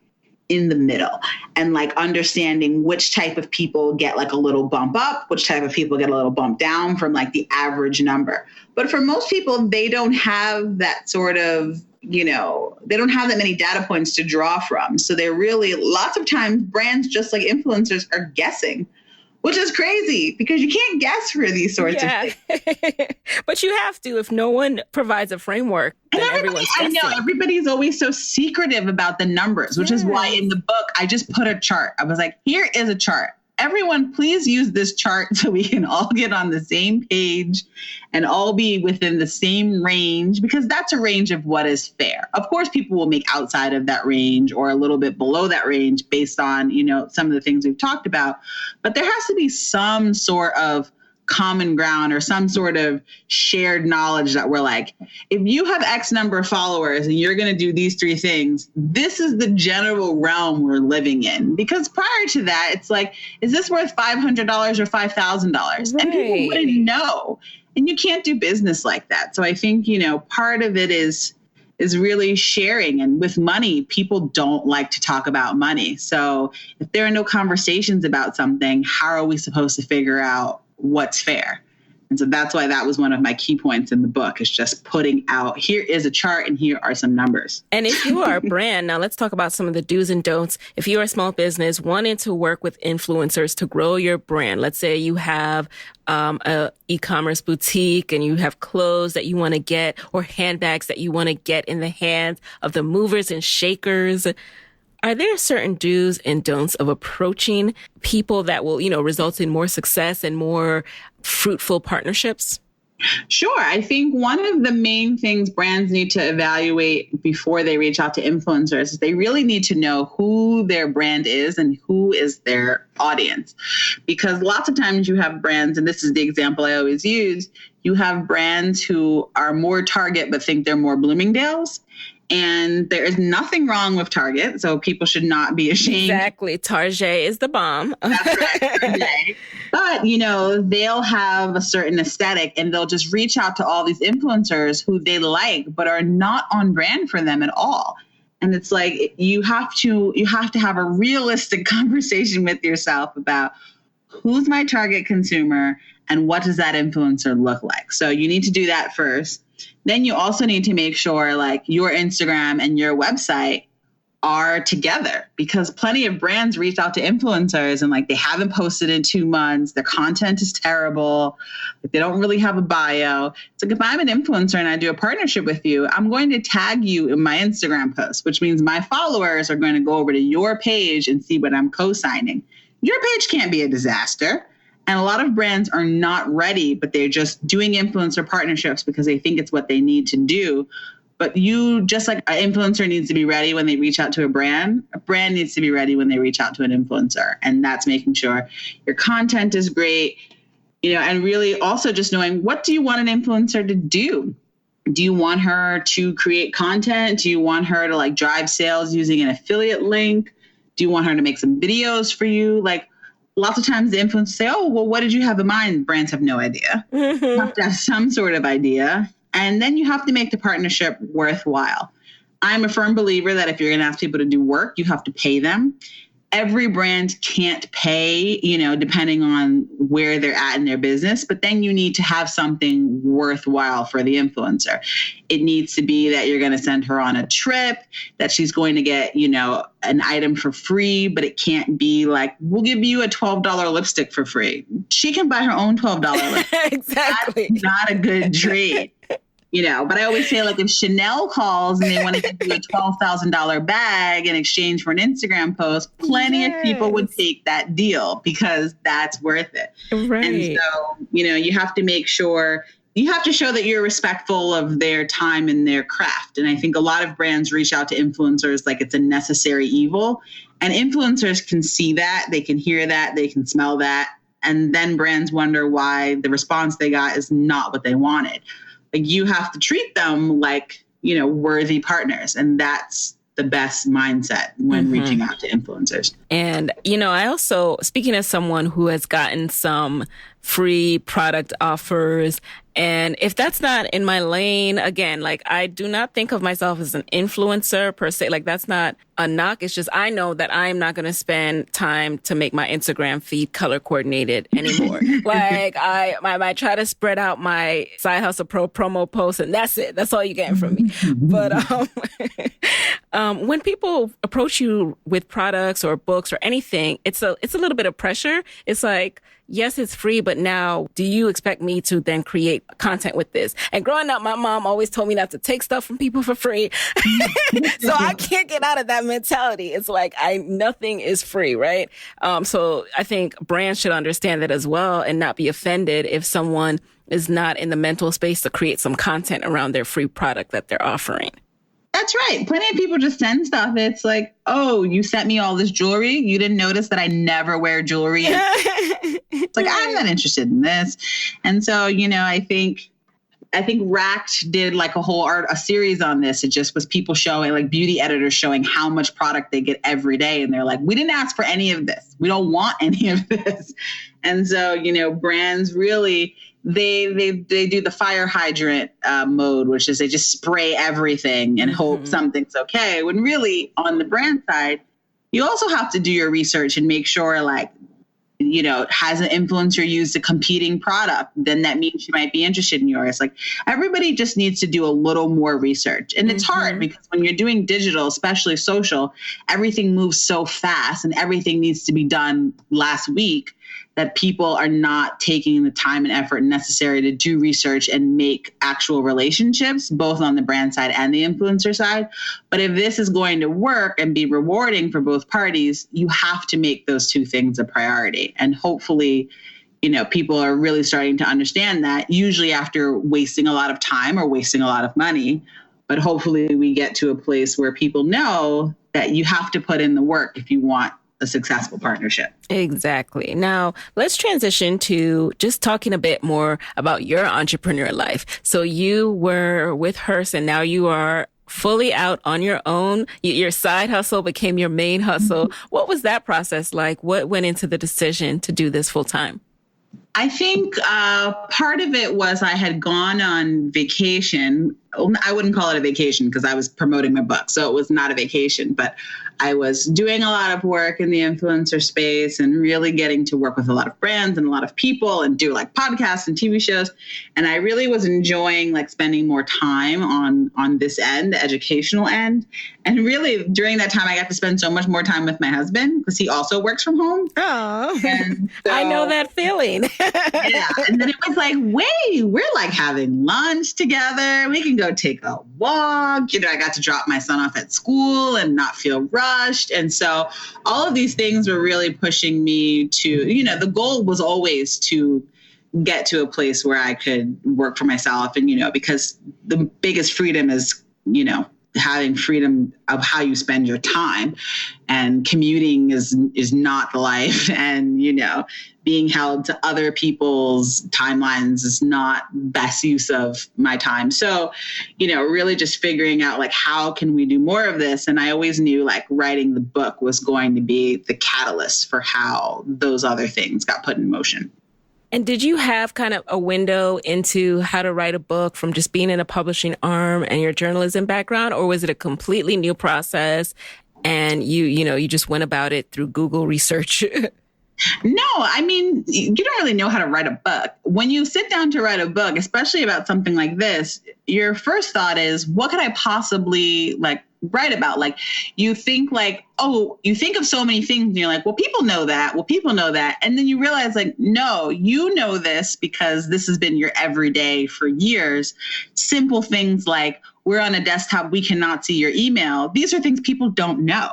in the middle and like understanding which type of people get like a little bump up, which type of people get a little bump down from like the average number. But for most people, they don't have that sort of, they don't have that many data points to draw from. So they're really, lots of times brands, just like influencers, are guessing, which is crazy because you can't guess for these sorts of things. But you have to. If no one provides a framework, then everyone's guessing. I know everybody's always so secretive about the numbers, which is why in the book, I just put a chart. I was like, here is a chart. Everyone, please use this chart so we can all get on the same page and all be within the same range, because that's a range of what is fair. Of course, people will make outside of that range or a little bit below that range based on, some of the things we've talked about. But there has to be some sort of common ground or some sort of shared knowledge that we're like, if you have X number of followers and you're going to do these 3 things, this is the general realm we're living in. Because prior to that, it's like, is this worth $500 or $5,000? Right. And people wouldn't know. And you can't do business like that. So I think, part of it is really sharing. And with money, people don't like to talk about money. So if there are no conversations about something, how are we supposed to figure out what's fair? And so that's why that was one of my key points in the book, is just putting out, here is a chart and here are some numbers. And if you are a brand, now let's talk about some of the do's and don'ts. If you're a small business wanting to work with influencers to grow your brand, let's say you have a e-commerce boutique and you have clothes that you want to get or handbags that you want to get in the hands of the movers and shakers. Are there certain do's and don'ts of approaching people that will, result in more success and more fruitful partnerships? Sure. I think one of the main things brands need to evaluate before they reach out to influencers is they really need to know who their brand is and who is their audience. Because lots of times you have brands, and this is the example I always use, you have brands who are more Target but think they're more Bloomingdale's. And there is nothing wrong with Target, so people should not be ashamed. Exactly. Target is the bomb. That's right. Target. But, they'll have a certain aesthetic and they'll just reach out to all these influencers who they like, but are not on brand for them at all. And it's like, you have to have a realistic conversation with yourself about who's my target consumer and what does that influencer look like? So you need to do that first. Then you also need to make sure like your Instagram and your website are together, because plenty of brands reach out to influencers and like they haven't posted in 2 months. Their content is terrible. Like, they don't really have a bio. It's like, if I'm an influencer and I do a partnership with you, I'm going to tag you in my Instagram post, which means my followers are going to go over to your page and see what I'm co-signing. Your page can't be a disaster. And a lot of brands are not ready, but they're just doing influencer partnerships because they think it's what they need to do. But you, just like an influencer needs to be ready when they reach out to a brand needs to be ready when they reach out to an influencer. And that's making sure your content is great, and really also just knowing, what do you want an influencer to do? Do you want her to create content? Do you want her to like drive sales using an affiliate link? Do you want her to make some videos for you? Like, lots of times the influencers say, oh, well, what did you have in mind? Brands have no idea. Mm-hmm. You have to have some sort of idea. And then you have to make the partnership worthwhile. I'm a firm believer that if you're going to ask people to do work, you have to pay them. Every brand can't pay, depending on where they're at in their business, but then you need to have something worthwhile for the influencer. It needs to be that you're going to send her on a trip, that she's going to get, an item for free, but it can't be like, we'll give you a $12 lipstick for free. She can buy her own $12 lipstick. Exactly. That's not a good trade. But I always say, like, if Chanel calls and they want to give you a $12,000 bag in exchange for an Instagram post, plenty of people would take that deal because that's worth it. Right. And so, you have to make sure, you have to show that you're respectful of their time and their craft. And I think a lot of brands reach out to influencers like it's a necessary evil. And influencers can see that, they can hear that, they can smell that. And then brands wonder why the response they got is not what they wanted. Like, you have to treat them like, worthy partners. And that's the best mindset when reaching out to influencers. And, I also, speaking as someone who has gotten some free product offers, and if that's not in my lane, again, like, I do not think of myself as an influencer per se. Like, that's not a knock. It's just, I know that I'm not going to spend time to make my Instagram feed color coordinated anymore. Like, I might try to spread out my Side Hustle Pro promo posts, and that's it. That's all you're getting from me. But when people approach you with products or books or anything, it's a little bit of pressure. It's like, yes, it's free, but now do you expect me to then create content with this? And growing up, my mom always told me not to take stuff from people for free. So I can't get out of that mentality. It's like, nothing is free, right? So I think brands should understand that as well and not be offended if someone is not in the mental space to create some content around their free product that they're offering. That's right. Plenty of people just send stuff. It's like, oh, you sent me all this jewelry. You didn't notice that I never wear jewelry. It's like, I'm not interested in this. And so, I think Racked did like a series on this. It just was people showing, like, beauty editors showing how much product they get every day. And they're like, we didn't ask for any of this. We don't want any of this. And so, brands really, they do the fire hydrant mode, which is they just spray everything and hope something's okay. When really on the brand side, you also have to do your research and make sure, like, has an influencer used a competing product, then that means she might be interested in yours. Like, everybody just needs to do a little more research. And it's hard because when you're doing digital, especially social, everything moves so fast and everything needs to be done last week. that people are not taking the time and effort necessary to do research and make actual relationships, both on the brand side and the influencer side. But if this is going to work and be rewarding for both parties, you have to make those two things a priority. And hopefully, people are really starting to understand that, usually after wasting a lot of time or wasting a lot of money. But hopefully we get to a place where people know that you have to put in the work if you want a successful partnership. Exactly. Now, let's transition to just talking a bit more about your entrepreneur life. So you were with Hearst and now you are fully out on your own. Your side hustle became your main hustle. Mm-hmm. What was that process like? What went into the decision to do this full time? I think part of it was I had gone on vacation. I wouldn't call it a vacation because I was promoting my book, so it was not a vacation, but I was doing a lot of work in the influencer space and really getting to work with a lot of brands and a lot of people and do like podcasts and TV shows. And I really was enjoying like spending more time on this end, the educational end. And really during that time, I got to spend so much more time with my husband because he also works from home. Oh, so, I know that feeling. Yeah. And then it was like, wait, we're like having lunch together. We can go take a walk. I got to drop my son off at school and not feel rushed. And so all of these things were really pushing me to, the goal was always to get to a place where I could work for myself. And, because the biggest freedom is, having freedom of how you spend your time, and commuting is not the life. And, being held to other people's timelines is not best use of my time. So, really just figuring out like, how can we do more of this? And I always knew like writing the book was going to be the catalyst for how those other things got put in motion. And did you have kind of a window into how to write a book from just being in a publishing arm and your journalism background, or was it a completely new process and you just went about it through Google research? No, I mean, you don't really know how to write a book. When you sit down to write a book, especially about something like this, your first thought is, what could I possibly like write about? Like you think like, you think of so many things and you're like, well, people know that. Well, people know that. And then you realize like, no, you know this because this has been your everyday for years. Simple things like we're on a desktop, we cannot see your email. These are things people don't know.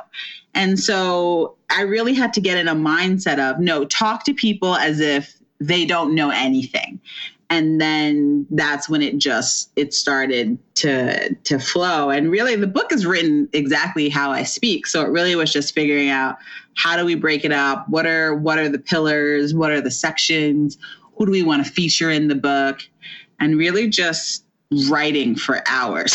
And so I really had to get in a mindset of, no, talk to people as if they don't know anything. And then that's when it started to flow. And really the book is written exactly how I speak. So it really was just figuring out, how do we break it up? What are the pillars? What are the sections? Who do we want to feature in the book? And really just writing for hours.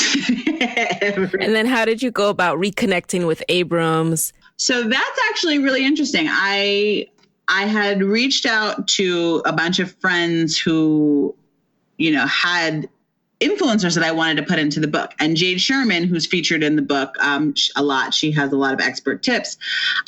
And then how did you go about reconnecting with Abrams? So that's actually really interesting. I had reached out to a bunch of friends who, had influencers that I wanted to put into the book. And Jade Sherman, who's featured in the book a lot, she has a lot of expert tips.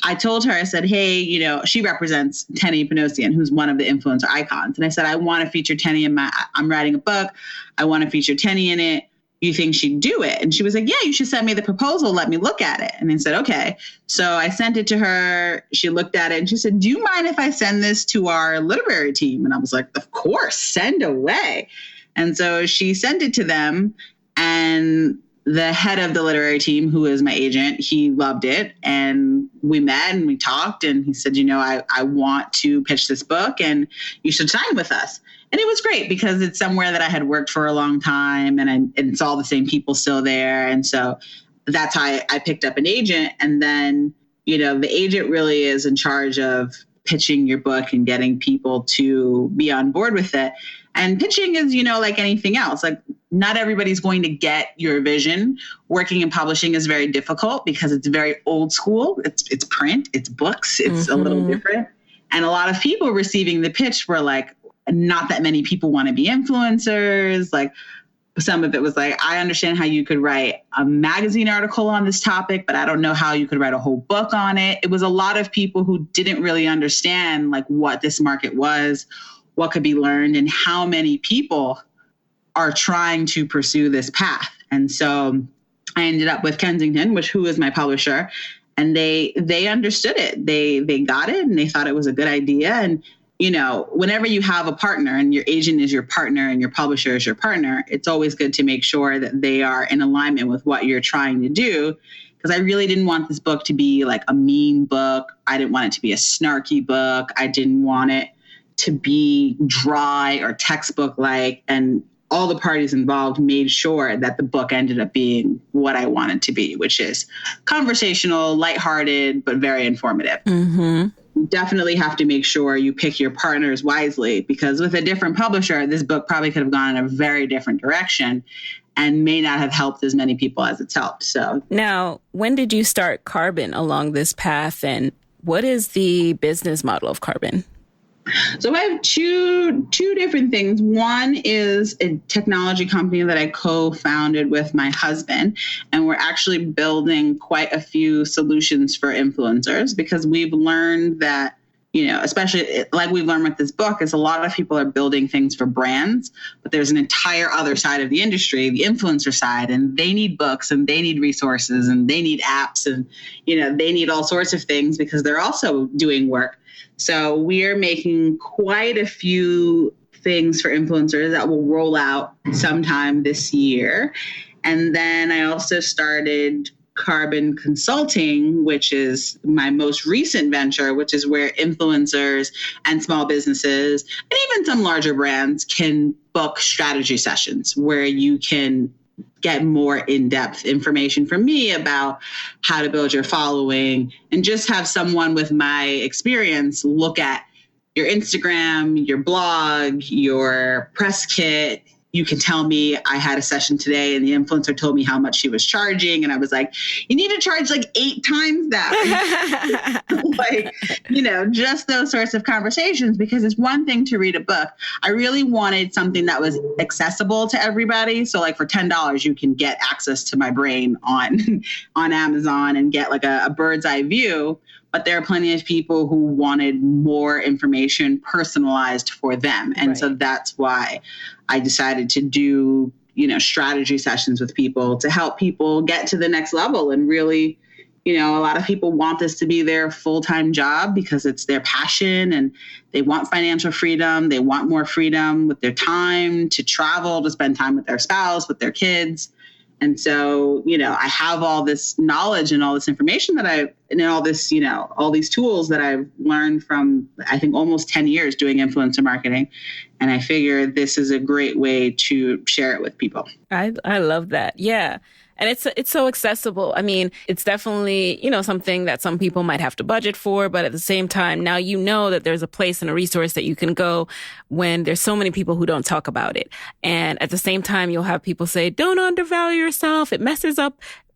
I told her, I said, hey, she represents Tenny Panosian, who's one of the influencer icons. And I said, I want to feature Tenny I'm writing a book. I want to feature Tenny in it. You think she'd do it? And she was like, yeah, you should send me the proposal. Let me look at it. And I said, okay. So I sent it to her. She looked at it and she said, do you mind if I send this to our literary team? And I was like, of course, send away. And so she sent it to them, and the head of the literary team, who is my agent, he loved it. And we met and we talked, and he said, I want to pitch this book and you should sign with us. And it was great because it's somewhere that I had worked for a long time, and it's all the same people still there. And so that's how I picked up an agent. And then, the agent really is in charge of pitching your book and getting people to be on board with it. And pitching is, like anything else, like not everybody's going to get your vision. Working in publishing is very difficult because it's very old school. It's print, it's books, it's a little different. And a lot of people receiving the pitch were like, not that many people want to be influencers. Like some of it was like, I understand how you could write a magazine article on this topic, but I don't know how you could write a whole book on it. It was a lot of people who didn't really understand like what this market was, what could be learned, and how many people are trying to pursue this path. And so I ended up with Kensington, who is my publisher, and they understood it. They got it, and they thought it was a good idea. And whenever you have a partner and your agent is your partner and your publisher is your partner, it's always good to make sure that they are in alignment with what you're trying to do. Because I really didn't want this book to be like a mean book. I didn't want it to be a snarky book. I didn't want it to be dry or textbook-like. And all the parties involved made sure that the book ended up being what I wanted to be, which is conversational, lighthearted, but very informative. Mm-hmm. You definitely have to make sure you pick your partners wisely, because with a different publisher, this book probably could have gone in a very different direction and may not have helped as many people as it's helped. So now, when did you start Carbon along this path, and what is the business model of Carbon? So I have two different things. One is a technology company that I co-founded with my husband, and we're actually building quite a few solutions for influencers, because we've learned that, especially like we've learned with this book, is a lot of people are building things for brands, but there's an entire other side of the industry, the influencer side, and they need books and they need resources and they need apps and, they need all sorts of things because they're also doing work. So we're making quite a few things for influencers that will roll out sometime this year. And then I also started Carbon Consulting, which is my most recent venture, which is where influencers and small businesses and even some larger brands can book strategy sessions where you can get more in-depth information from me about how to build your following, and just have someone with my experience look at your Instagram, your blog, your press kit. You can tell me, I had a session today and the influencer told me how much she was charging. And I was like, you need to charge like 8 times that. Just those sorts of conversations, because it's one thing to read a book. I really wanted something that was accessible to everybody. So like for $10, you can get access to my brain on Amazon and get like a bird's eye view. But there are plenty of people who wanted more information personalized for them. And So that's why I decided to do, strategy sessions with people to help people get to the next level. And really, a lot of people want this to be their full-time job because it's their passion and they want financial freedom. They want more freedom with their time to travel, to spend time with their spouse, with their kids. And so, I have all this knowledge and all this information and all this, all these tools that I've learned from, I think, almost 10 years doing influencer marketing. And I figure this is a great way to share it with people. I love that. Yeah. And it's so accessible. I mean, it's definitely, something that some people might have to budget for, but at the same time, now that there's a place and a resource that you can go when there's so many people who don't talk about it. And at the same time, you'll have people say, don't undervalue yourself. It messes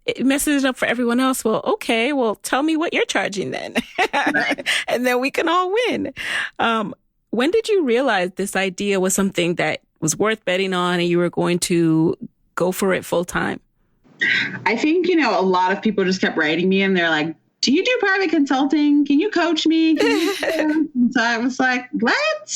it up for everyone else. Well, okay, tell me what you're charging then. And then we can all win. When did you realize this idea was something that was worth betting on and you were going to go for it full time? I think, a lot of people just kept writing me and they're like, do you do private consulting? Can you coach me? And so I was like, let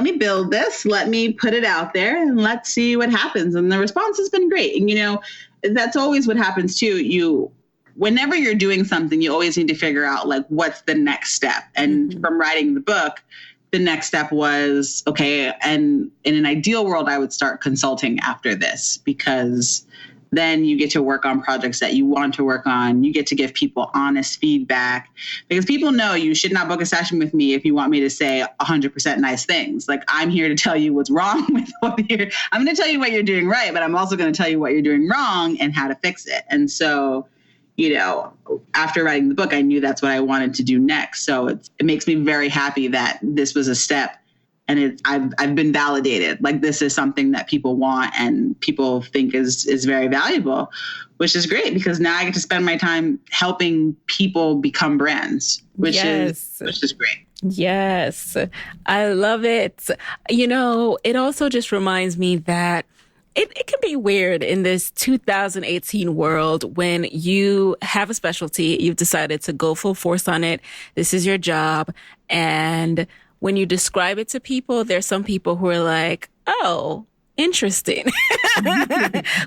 me build this. Let me put it out there and let's see what happens. And the response has been great. And, that's always what happens too. Whenever you're doing something, you always need to figure out like, what's the next step? And from writing the book, the next step was, okay, and in an ideal world, I would start consulting after this, because then you get to work on projects that you want to work on. You get to give people honest feedback, because people know you should not book a session with me if you want me to say 100% nice things. Like, I'm here to tell you what's wrong with I'm going to tell you what you're doing right, but I'm also going to tell you what you're doing wrong and how to fix it. And so, after writing the book, I knew that's what I wanted to do next. So it makes me very happy that this was a step, and I've been validated. Like, this is something that people want and people think is very valuable, which is great, because now I get to spend my time helping people become brands, which is great. Yes, I love it. It also just reminds me that it can be weird in this 2018 world when you have a specialty, you've decided to go full force on it. This is your job. And when you describe it to people, there's some people who are like, oh, interesting.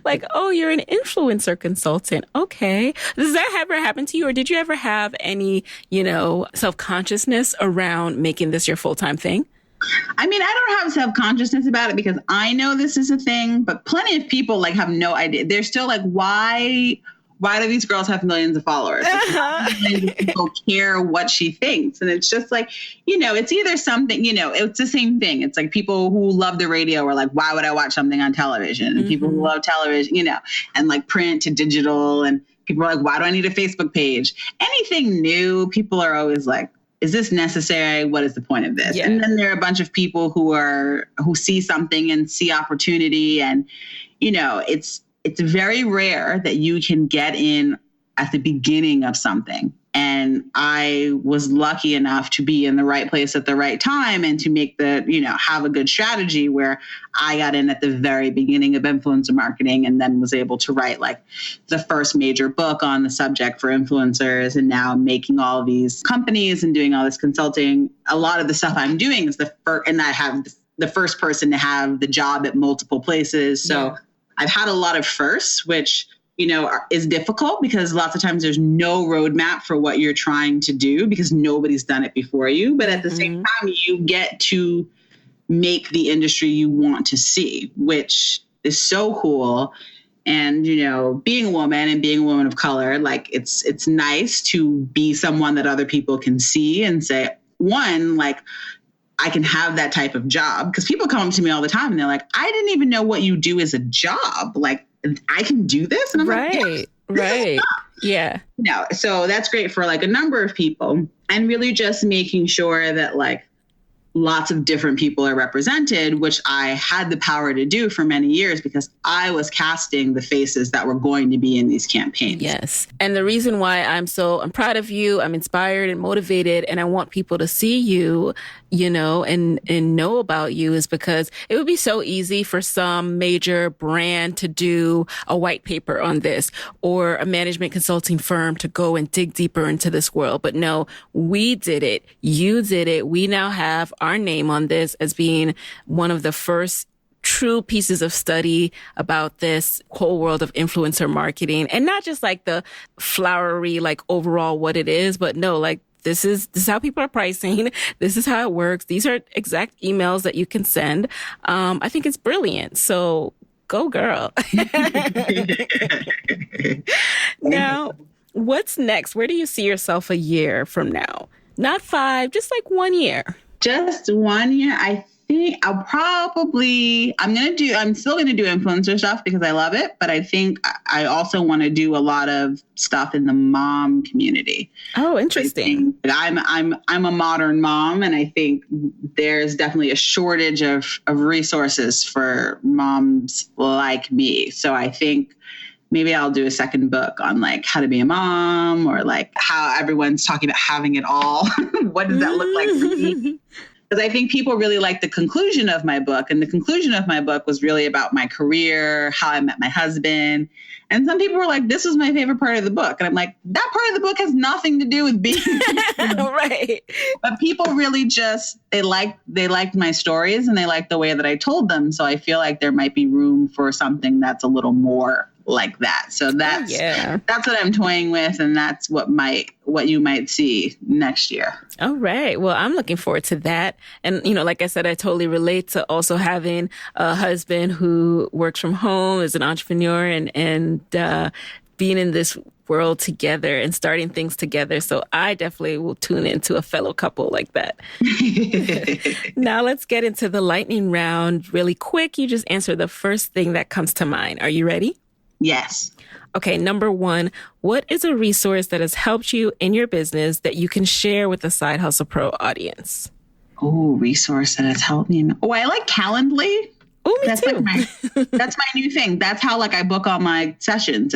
Like, oh, you're an influencer consultant. Okay. Does that ever happen to you? Or did you ever have any, self-consciousness around making this your full-time thing? I mean, I don't have self-consciousness about it because I know this is a thing, but plenty of people like have no idea. They're still like, why do these girls have millions of followers? Like, millions of people care what she thinks. And it's just like, it's either something, it's the same thing. It's like people who love the radio are like, why would I watch something on television? And people who love television, and like print to digital, and people are like, why do I need a Facebook page? Anything new, people are always like, is this necessary? What is the point of this? Yeah. And then there are a bunch of people who see something and see opportunity. And, it's very rare that you can get in at the beginning of something. And I was lucky enough to be in the right place at the right time and to make have a good strategy where I got in at the very beginning of influencer marketing and then was able to write like the first major book on the subject for influencers, and now making all of these companies and doing all this consulting. A lot of the stuff I'm doing is and I have the first person to have the job at multiple places. So yeah. I've had a lot of firsts, which is difficult because lots of times there's no roadmap for what you're trying to do because nobody's done it before you. But at the same time, you get to make the industry you want to see, which is so cool. And, being a woman and being a woman of color, like it's nice to be someone that other people can see and say, one, like, I can have that type of job, because people come up to me all the time and they're like, I didn't even know what you do as a job. Like, I can do this. And I'm like, right. Yeah. So that's great for like a number of people, and really just making sure that like lots of different people are represented, which I had the power to do for many years because I was casting the faces that were going to be in these campaigns. Yes. And the reason why I'm proud of you, I'm inspired and motivated, and I want people to see you, and know about you, is because it would be so easy for some major brand to do a white paper on this, or a management consulting firm to go and dig deeper into this world. But no, we did it. You did it. We now have our name on this as being one of the first true pieces of study about this whole world of influencer marketing, and not just like the flowery, like overall what it is, but no, like this is how people are pricing. This is how it works. These are exact emails that you can send. I think it's brilliant. So go girl. Now, what's next? Where do you see yourself a year from now? Not 5, just like 1 year. Just 1 year. I think I'm still going to do influencer stuff because I love it. But I think I also want to do a lot of stuff in the mom community. Oh, interesting. I'm a modern mom, and I think there's definitely a shortage of resources for moms like me. So I think maybe I'll do a second book on like how to be a mom, or like how everyone's talking about having it all. What does that look like for me? Because I think people really like the conclusion of my book. And the conclusion of my book was really about my career, how I met my husband. And some people were like, this was my favorite part of the book. And I'm like, that part of the book has nothing to do with being right. But people really they liked my stories, and they liked the way that I told them. So I feel like there might be room for something that's a little more like that. So that's what I'm toying with, and that's what you might see next year. All right. Well, I'm looking forward to that. And, like I said, I totally relate to also having a husband who works from home, is an entrepreneur, and being in this world together and starting things together. So I definitely will tune into a fellow couple like that. Now let's get into the lightning round really quick. You just answer the first thing that comes to mind. Are you ready? Yes. Okay, number 1, what is a resource that has helped you in your business that you can share with the Side Hustle Pro audience? Oh, resource that has helped me. Oh, I like Calendly. Oh, me that's too. That's my new thing. That's how I book all my sessions.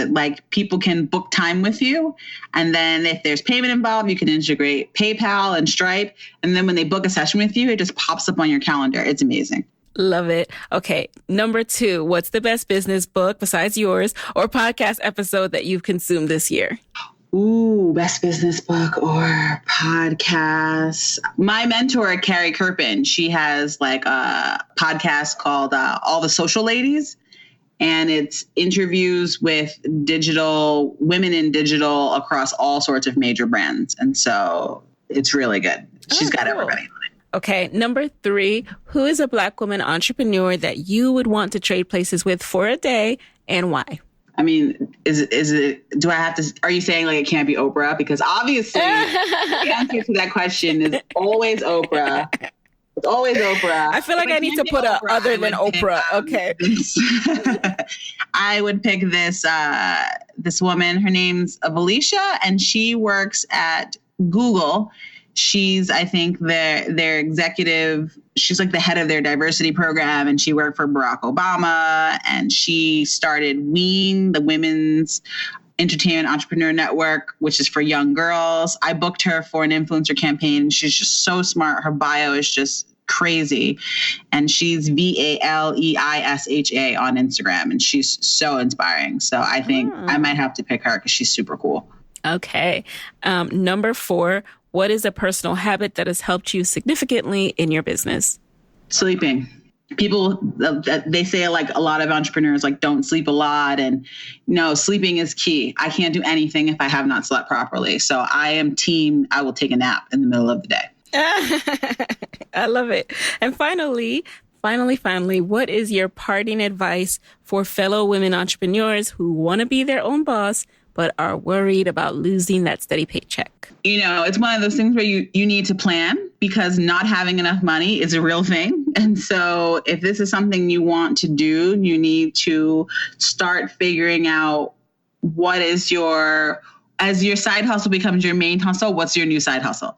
People can book time with you. And then if there's payment involved, you can integrate PayPal and Stripe. And then when they book a session with you, it just pops up on your calendar. It's amazing. Love it. Okay. Number 2, what's the best business book besides yours or podcast episode that you've consumed this year? Ooh, best business book or podcast. My mentor, Carrie Kirpin, she has like a podcast called All the Social Ladies. And it's interviews with women in digital across all sorts of major brands. And so it's really good. She's got everybody on it. Okay. Number 3, who is a Black woman entrepreneur that you would want to trade places with for a day and why? I mean, are you saying like it can't be Oprah? Because obviously the answer to that question is always Oprah. It's always Oprah. I feel like I need to put a other than Oprah. Okay. I would pick this woman. Her name's Alicia, and she works at Google. She's, I think, their executive. She's like the head of their diversity program, and she worked for Barack Obama. And she started WEEN, the Women's Entertainment Entrepreneur Network, which is for young girls. I booked her for an influencer campaign. She's just so smart. Her bio is just crazy. And she's VALEISHA on Instagram. And she's so inspiring. So I think I might have to pick her because she's super cool. Okay. Number 4, what is a personal habit that has helped you significantly in your business? Sleeping. People, they say like a lot of entrepreneurs like don't sleep a lot, and no, sleeping is key. I can't do anything if I have not slept properly. So I am team, I will take a nap in the middle of the day. I love it. And finally, what is your parting advice for fellow women entrepreneurs who want to be their own boss, but are worried about losing that steady paycheck? You know, it's one of those things where you need to plan, because not having enough money is a real thing. And so if this is something you want to do, you need to start figuring out what is as your side hustle becomes your main hustle, what's your new side hustle?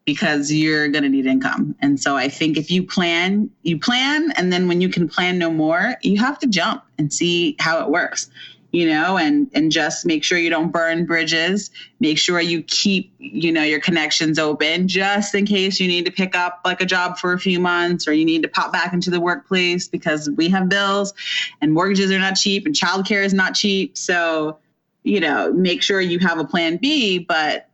Because you're going to need income. And so I think if you plan. And then when you can plan no more, you have to jump and see how it works. You know, and just make sure you don't burn bridges. Make sure you keep, your connections open just in case you need to pick up like a job for a few months, or you need to pop back into the workplace, because we have bills and mortgages are not cheap and childcare is not cheap. So, make sure you have a plan B, but,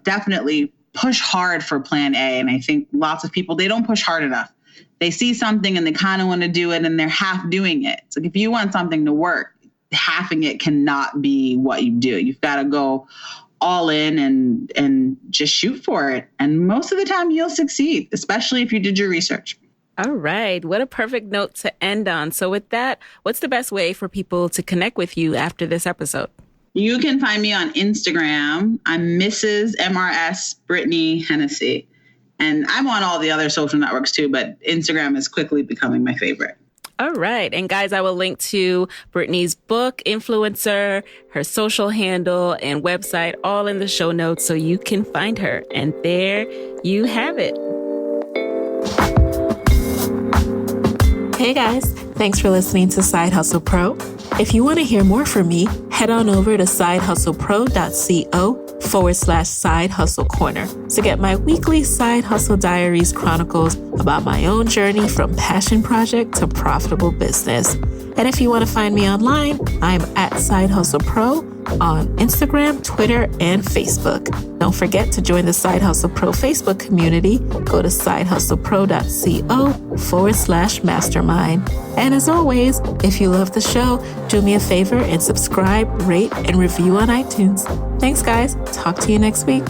definitely push hard for plan A. And I think lots of people, they don't push hard enough. They see something and they kind of want to do it and they're half doing it. So if you want something to work, halving it cannot be what you do. You've got to go all in and just shoot for it. And most of the time you'll succeed, especially if you did your research. All right. What a perfect note to end on. So with that, what's the best way for people to connect with you after this episode? You can find me on Instagram. I'm Mrs. MRS Brittany Hennessy. And I'm on all the other social networks too, but Instagram is quickly becoming my favorite. All right. And guys, I will link to Brittany's book, Influencer, her social handle and website, all in the show notes so you can find her. And there you have it. Hey guys, thanks for listening to Side Hustle Pro. If you want to hear more from me, head on over to sidehustlepro.co/Side Hustle Corner to get my weekly Side Hustle Diaries chronicles about my own journey from passion project to profitable business. And if you want to find me online, I'm at Side Hustle Pro on Instagram, Twitter, and Facebook. Don't forget to join the Side Hustle Pro Facebook community. Go to sidehustlepro.co/mastermind. And as always, if you love the show, do me a favor and subscribe, rate, and review on iTunes. Thanks, guys. Talk to you next week.